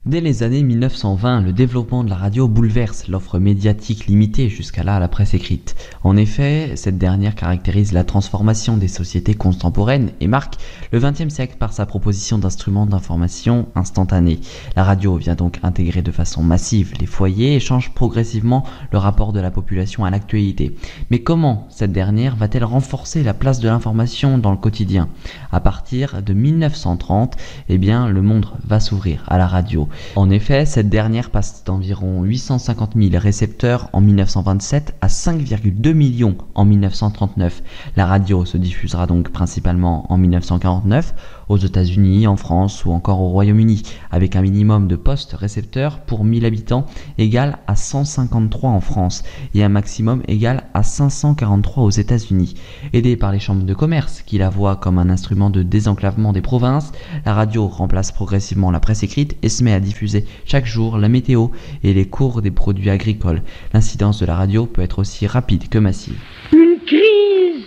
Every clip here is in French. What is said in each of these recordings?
Dès les années 1920, le développement de la radio bouleverse l'offre médiatique limitée jusqu'à là à la presse écrite. En effet, cette dernière caractérise la transformation des sociétés contemporaines et marque le XXe siècle par sa proposition d'instruments d'information instantanés. La radio vient donc intégrer de façon massive les foyers et change progressivement le rapport de la population à l'actualité. Mais comment cette dernière va-t-elle renforcer la place de l'information dans le quotidien ? À partir de 1930, le monde va s'ouvrir à la radio. En effet, cette dernière passe d'environ 850 000 récepteurs en 1927 à 5,2 millions en 1939. La radio se diffusera donc principalement en 1949 aux États-Unis, en France ou encore au Royaume-Uni, avec un minimum de postes récepteurs pour 1000 habitants égal à 153 en France et un maximum égal à 543 aux États-Unis. Aidée par les chambres de commerce qui la voient comme un instrument de désenclavement des provinces, la radio remplace progressivement la presse écrite et se met à diffuser chaque jour la météo et les cours des produits agricoles. L'incidence de la radio peut être aussi rapide que massive. Une crise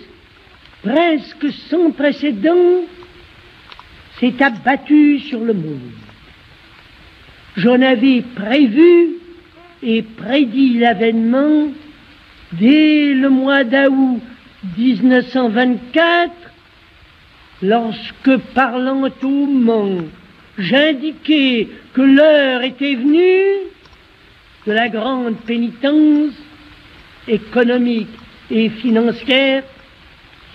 presque sans précédent s'est abattue sur le monde. J'en avais prévu et prédit l'avènement dès le mois d'août 1924, lorsque, parlant au Mans, j'indiquai que l'heure était venue de la grande pénitence économique et financière.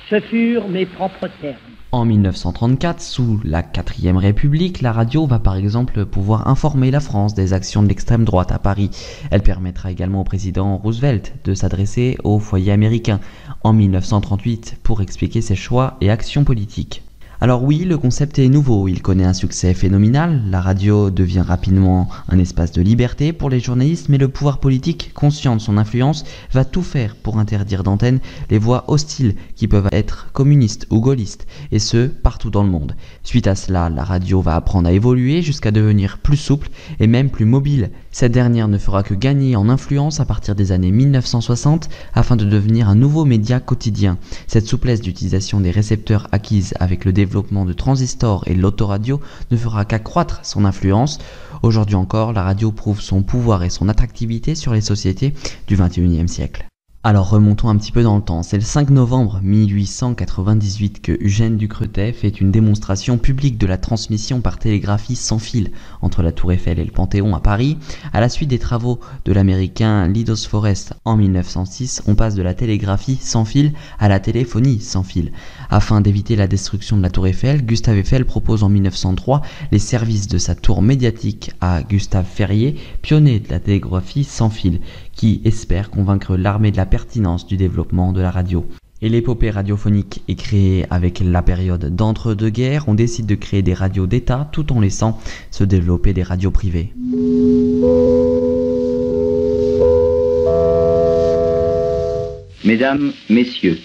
Ce furent mes propres termes. En 1934, sous la 4e République, la radio va par exemple pouvoir informer la France des actions de l'extrême droite à Paris. Elle permettra également au président Roosevelt de s'adresser au foyer américain en 1938 pour expliquer ses choix et actions politiques. Alors oui, le concept est nouveau, il connaît un succès phénoménal, la radio devient rapidement un espace de liberté pour les journalistes, mais le pouvoir politique, conscient de son influence, va tout faire pour interdire d'antenne les voix hostiles qui peuvent être communistes ou gaullistes, et ce, partout dans le monde. Suite à cela, la radio va apprendre à évoluer jusqu'à devenir plus souple et même plus mobile. Cette dernière ne fera que gagner en influence à partir des années 1960 afin de devenir un nouveau média quotidien. Cette souplesse d'utilisation des récepteurs acquise avec le développement de transistors et l'autoradio ne fera qu'accroître son influence. Aujourd'hui encore, la radio prouve son pouvoir et son attractivité sur les sociétés du XXIe siècle. Alors remontons un petit peu dans le temps, c'est le 5 novembre 1898 que Eugène Ducretet fait une démonstration publique de la transmission par télégraphie sans fil entre la Tour Eiffel et le Panthéon à Paris. À la suite des travaux de l'américain Lydos Forrest en 1906, on passe de la télégraphie sans fil à la téléphonie sans fil. Afin d'éviter la destruction de la Tour Eiffel, Gustave Eiffel propose en 1903 les services de sa tour médiatique à Gustave Ferrier, pionnier de la télégraphie sans fil, qui espère convaincre l'armée de la pertinence du développement de la radio. Et l'épopée radiophonique est créée avec la période d'entre-deux-guerres. On décide de créer des radios d'État tout en laissant se développer des radios privées. Mesdames, Messieurs,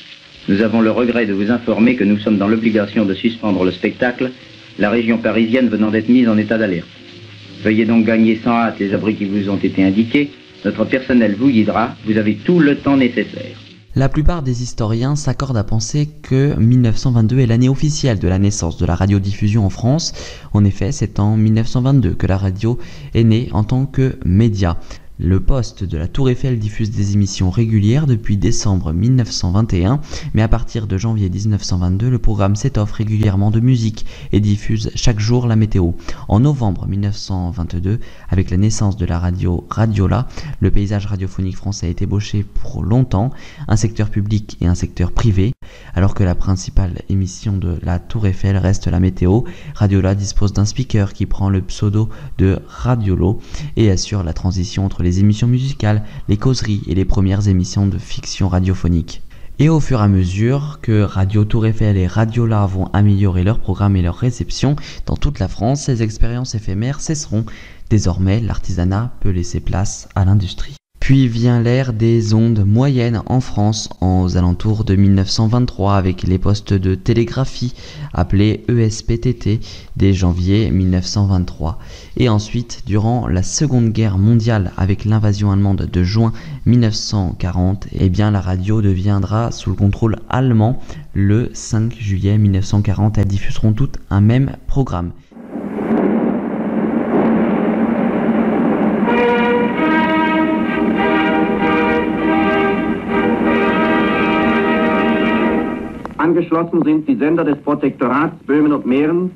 nous avons le regret de vous informer que nous sommes dans l'obligation de suspendre le spectacle, la région parisienne venant d'être mise en état d'alerte. Veuillez donc gagner sans hâte les abris qui vous ont été indiqués. Notre personnel vous guidera, vous avez tout le temps nécessaire. La plupart des historiens s'accordent à penser que 1922 est l'année officielle de la naissance de la radiodiffusion en France. En effet, c'est en 1922 que la radio est née en tant que média. Le poste de la Tour Eiffel diffuse des émissions régulières depuis décembre 1921, mais à partir de janvier 1922, le programme s'étoffe régulièrement de musique et diffuse chaque jour la météo. En novembre 1922, avec la naissance de la radio Radiola, le paysage radiophonique français est ébauché pour longtemps, un secteur public et un secteur privé. Alors que la principale émission de la Tour Eiffel reste la météo, Radiola dispose d'un speaker qui prend le pseudo de Radiolo et assure la transition entre les émissions musicales, les causeries et les premières émissions de fiction radiophonique. Et au fur et à mesure que Radio Tour Eiffel et Radiola vont améliorer leur programme et leur réception dans toute la France, ces expériences éphémères cesseront. Désormais, l'artisanat peut laisser place à l'industrie. Puis vient l'ère des ondes moyennes en France aux alentours de 1923 avec les postes de télégraphie appelés ESPTT dès janvier 1923. Et ensuite, durant la Seconde Guerre mondiale avec l'invasion allemande de juin 1940, la radio deviendra sous le contrôle allemand le 5 juillet 1940. Elles diffuseront toutes un même programme. angeschlossen sind die Sender des Protektorats Böhmen und Mähren,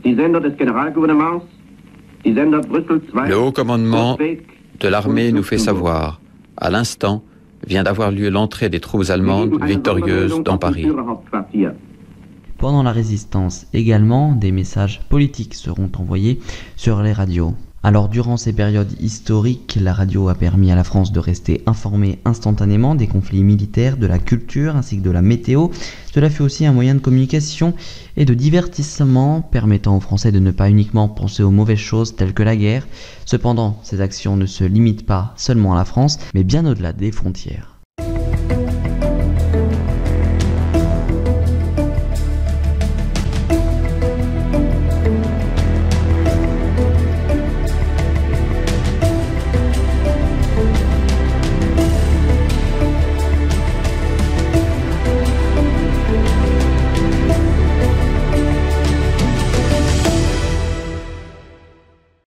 die Sender des Generalgouvernements, die Sender Brüssel II. Le haut commandement de l'armée nous fait savoir, à l'instant, vient d'avoir lieu l'entrée des troupes allemandes victorieuses dans Paris. Pendant la résistance également, des messages politiques seront envoyés sur les radios. Alors durant ces périodes historiques, la radio a permis à la France de rester informée instantanément des conflits militaires, de la culture ainsi que de la météo. Cela fut aussi un moyen de communication et de divertissement permettant aux Français de ne pas uniquement penser aux mauvaises choses telles que la guerre. Cependant, ces actions ne se limitent pas seulement à la France, mais bien au-delà des frontières.